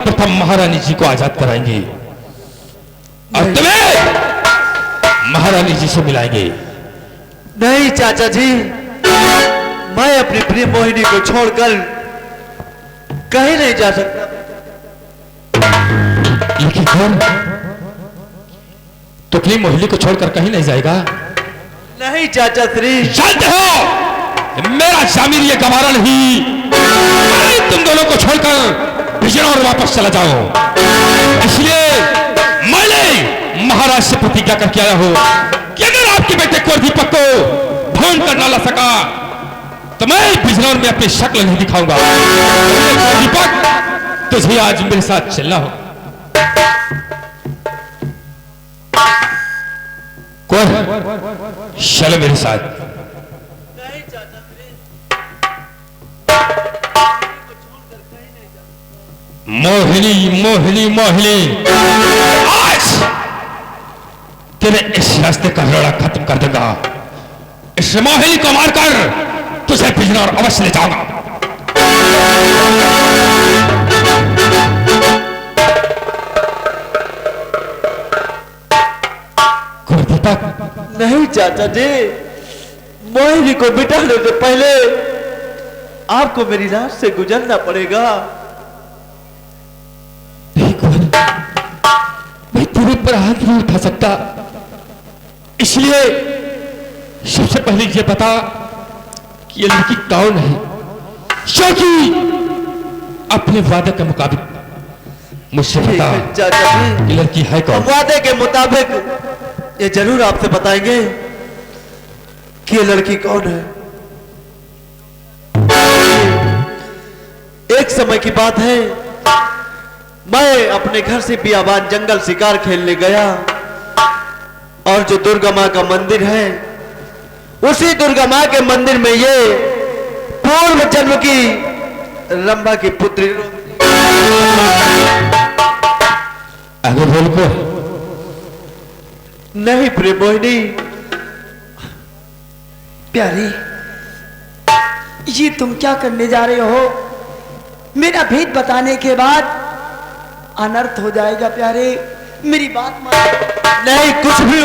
प्रथम महारानी जी को आजाद कराएंगे और तुम्हें महारानी जी से मिलाएंगे। नहीं चाचा जी, मैं अपनी प्रिय मोहिनी को छोड़कर कहीं नहीं जा सकता। लेकिन कौन तो अपनी मोहिनी को छोड़कर कहीं नहीं जाएगा? नहीं चाचा श्री। जानते हो मेरा जामिर ये गवारा नहीं, तुम दोनों को छोड़कर बिजनौर वापस चला जाओ। इसलिए मैंने महाराज से प्रतिज्ञा करके आया हूं कि अगर आपके बेटे को दीपक को ढूंढ कर ना ला सका तो मैं बिजनौर में अपनी शक्ल नहीं दिखाऊंगा। दीपक तुझे आज मेरे साथ चलना हो। कौन चलो मेरे साथ? नहीं चाचा श्री। मोहिनी मोहिनी मोहिनी, आज तेरे इस रास्ते का रोड़ा खत्म कर दूंगा। इस मोहिनी को मारकर तुझे बिजनौर अवश्य ले जाऊंगा। दीपक नहीं चाचा जी, मोहिनी को बिठाने से पहले आपको मेरी रात से गुजरना पड़ेगा। मैं तेरे पर हाथ नहीं उठा सकता, इसलिए सबसे पहले ये बता कि ये लड़की कौन है, क्योंकि अपने वादे के मुताबिक मुझसे बता चाचा जी, ये लड़की है कौन? वादे के मुताबिक ये जरूर आपसे बताएंगे कि ये लड़की कौन है। एक समय की बात है, मैं अपने घर से बियाबान जंगल शिकार खेलने गया और जो दुर्गा माँ का मंदिर है, उसी दुर्गा माँ के मंदिर में ये पूर्व जन्म की रंभा की पुत्री। अगर बोल को नहीं प्रिय मोहिनी। प्यारी, ये तुम क्या करने जा रहे हो? मेरा भेद बताने के बाद अनर्थ हो जाएगा प्यारे, मेरी बात मान। नहीं, कुछ भी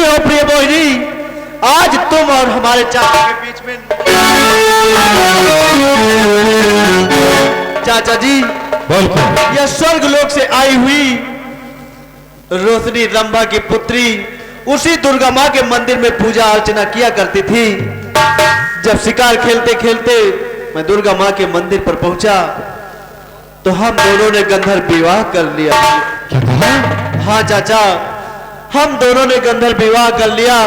हो प्रिय मोहिनी, आज तुम और हमारे चाचा के बीच में। चाचा जी, बोल को यह स्वर्ग लोक से आई हुई रोशनी रंभा की पुत्री उसी दुर्गा माँ के मंदिर में पूजा अर्चना किया करती थी। जब शिकार खेलते खेलते मैं दुर्गा माँ के मंदिर पर पहुंचा तो हम दोनों ने गंधर्व विवाह कर लिया। क्या कहा? हाँ चाचा, हम दोनों ने गंधर्व विवाह कर लिया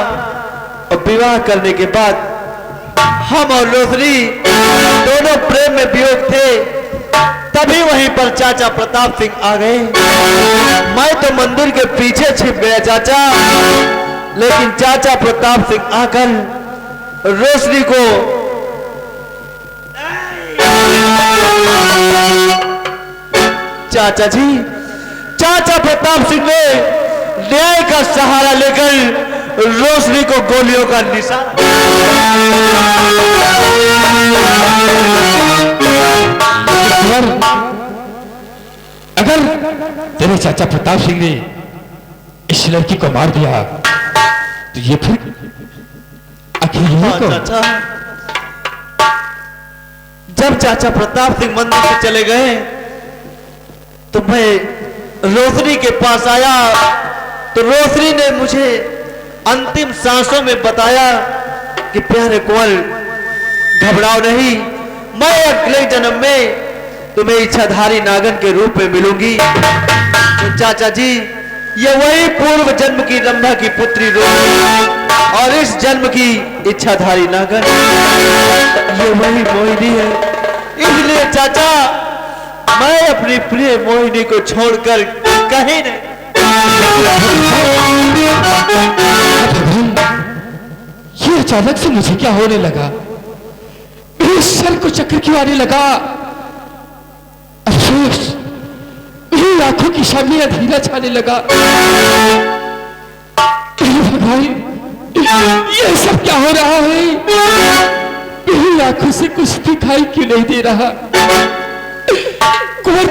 और विवाह करने के बाद हम और रोशनी दोनों प्रेम में वियोग थे। तभी वहीं पर चाचा प्रताप सिंह आ गए। मैं तो मंदिर के पीछे छिप गया चाचा, लेकिन चाचा प्रताप सिंह आकर रोशनी को चाचा जी, चाचा प्रताप सिंह ने न्याय का सहारा लेकर रोशनी को गोलियों का निशाना। अगर तेरे चाचा प्रताप सिंह ने इस लड़की को मार दिया तो ये फिर अकेले को? चाचा, जब चाचा प्रताप सिंह मंदिर से चले गए तो मैं रोशनी के पास आया तो रोशनी ने मुझे अंतिम सांसों में बताया कि प्यारे कुंवर, घबराओ नहीं, मैं अगले जन्म में तुम्हें इच्छाधारी नागन के रूप में मिलूंगी। तो चाचा जी, ये वही पूर्व जन्म की रंभा की पुत्री रोशनी और इस जन्म की इच्छाधारी नागन ये वही मोहिनी है। इसलिए चाचा, मैं अपनी प्रिय मोहिनी को छोड़कर कहीं नहीं। ये अचानक से मुझे क्या होने लगा? मेरे सर को चक्कर क्यों आने लगा? अफसोस, मेरी आंखों की सामने अंधेरा छाने लगा। भगवान, ये सब क्या हो रहा है? मेरी आंखों से कुछ दिखाई क्यों नहीं दे रहा? कुंवर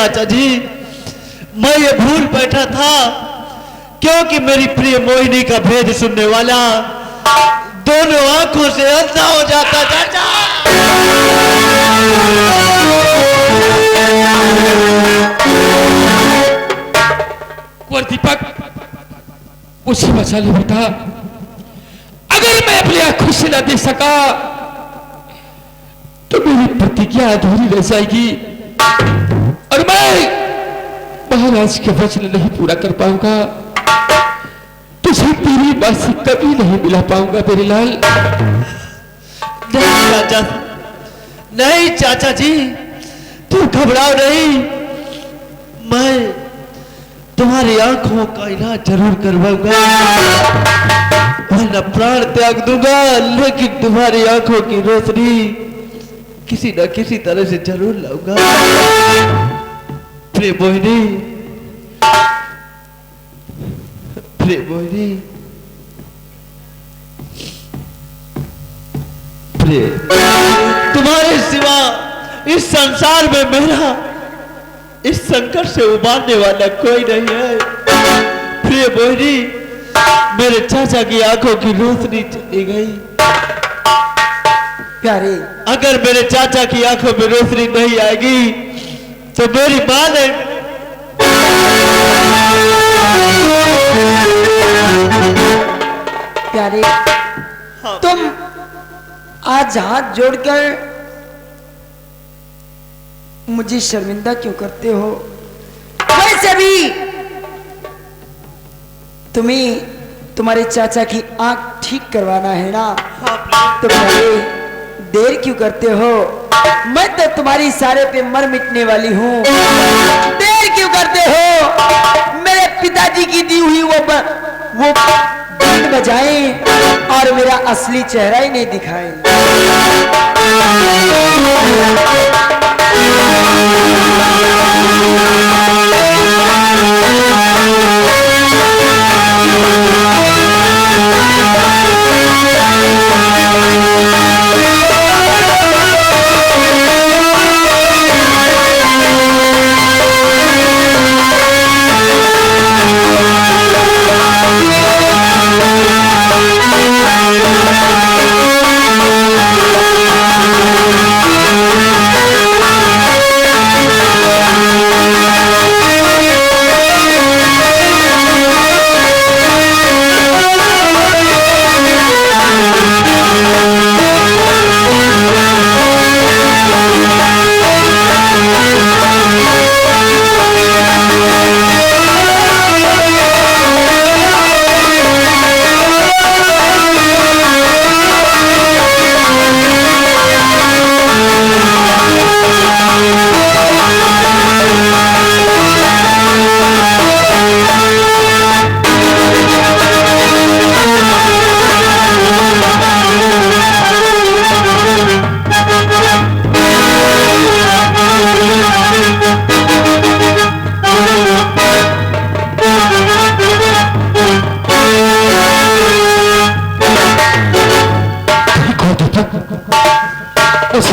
चाचा जी, मैं ये भूल बैठा था, क्योंकि मेरी प्रिय मोहिनी का भेद सुनने वाला दोनों आंखों से अंधा हो जाता चाचा। कुंवर दीपक, उसे बचा ले बेटा। अगर मैं अपनी आंखों से न देख सका तो मेरी प्रतिज्ञा अधूरी रह जाएगी और मैं महाराज के वचन नहीं पूरा कर पाऊंगा। तुझे तेरी बात से कभी नहीं मिला पाऊंगा मेरे लाल। नहीं चाचा, नहीं चाचा जी, तू घबराओ नहीं, मैं तुम्हारी आंखों का इलाज जरूर करवाऊंगा। मैं न प्राण त्याग दूंगा, लेकिन तुम्हारी आंखों की रोशनी किसी न किसी तरह से जरूर लाऊंगा। प्रिय मोहिनी, प्रिय मोहिनी, प्रिय, तुम्हारे सिवा इस संसार में मेरा इस संकट से उबारने वाला कोई नहीं है। प्रिय मोहिनी, मेरे चाचा की आंखों की रोशनी चली गई। प्यारे, अगर मेरे चाचा की आंखों में रोशनी नहीं आएगी तो मेरी मां ने प्यारे, तुम आज हाथ जोड़कर मुझे शर्मिंदा क्यों करते हो? वैसे भी तुम्हें तुम्हारे चाचा की आंख ठीक करवाना है ना, तो प्यारे देर क्यों करते हो? मैं तो तुम्हारी इशारे पे मर मिटने वाली हूँ। देर क्यों करते हो? मेरे पिताजी की दी हुई वो बीन बजाएं और मेरा असली चेहरा ही नहीं दिखाएं।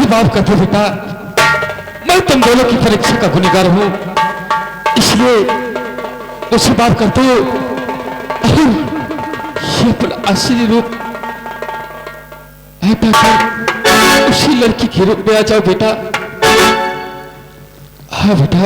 माफ कर दो बेटा, मैं तुम दोनों की परीक्षा का गुनहगार हूं, इसलिए मुझे माफ कर दो और ये अपना असली रूप हटाकर उसी लड़की के रूप में आ जाओ बेटा। हाँ बेटा।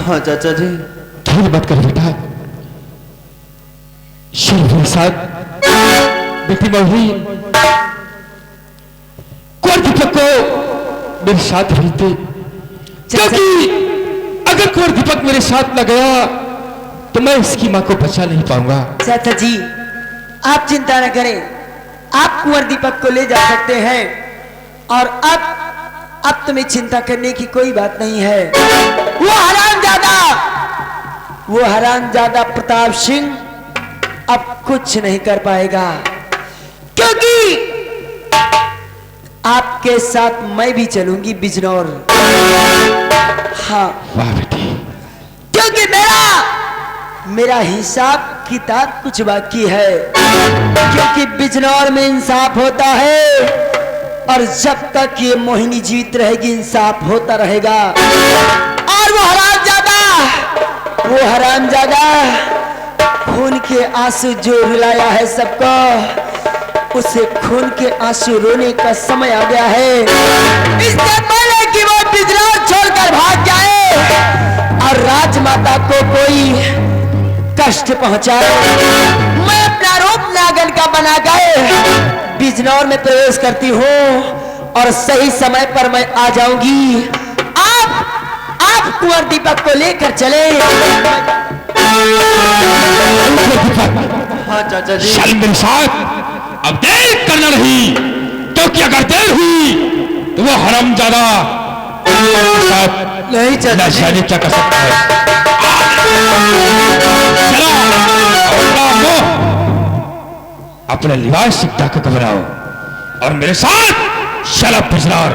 हाँ चाचा जी। धूल मत कर बेटा, शिव के साथ बेटी मोहिनी कुंवर दीपक को मेरे साथ भेजते, क्योंकि अगर कुंवर दीपक मेरे साथ न गया तो मैं इसकी मां को बचा नहीं पाऊंगा। चाचा जी आप चिंता न करें, आप कुंवर दीपक को ले जा सकते हैं और अब तुम्हें चिंता करने की कोई बात नहीं है। वो हरामजादा प्रताप सिंह अब कुछ नहीं कर पाएगा, क्योंकि आपके साथ मैं भी चलूंगी बिजनौर। हाँ, वाह बेटी। क्योंकि मेरा हिसाब किताब कुछ बाकी है, क्योंकि बिजनौर में इंसाफ होता है और जब तक ये मोहिनी जीवित रहेगी इंसाफ होता रहेगा। और वो हरामजादा खून के आंसू जो रुलाया है सबको, उसे खून के आंसू रोने का समय आ गया है। इससे पहले कि वो बिजनौर छोड़कर भाग जाए और राजमाता को कोई कष्ट पहुंचाए, मैं अपना रूप नागन का बनाकर बिजनौर में प्रवेश करती हूँ और सही समय पर मैं आ जाऊंगी। आप कुंवर दीपक को लेकर चले। हाँ चाचा जी। चल मेरे साथ, अब देर करना नहीं, क्योंकि अगर देर हुई तो वो हरामजादा नहीं चाचा जी। जाने क्या कर सकता है। चलो अपने लिबास से ढक कर बनाओ और मेरे साथ चलो बिजनौर।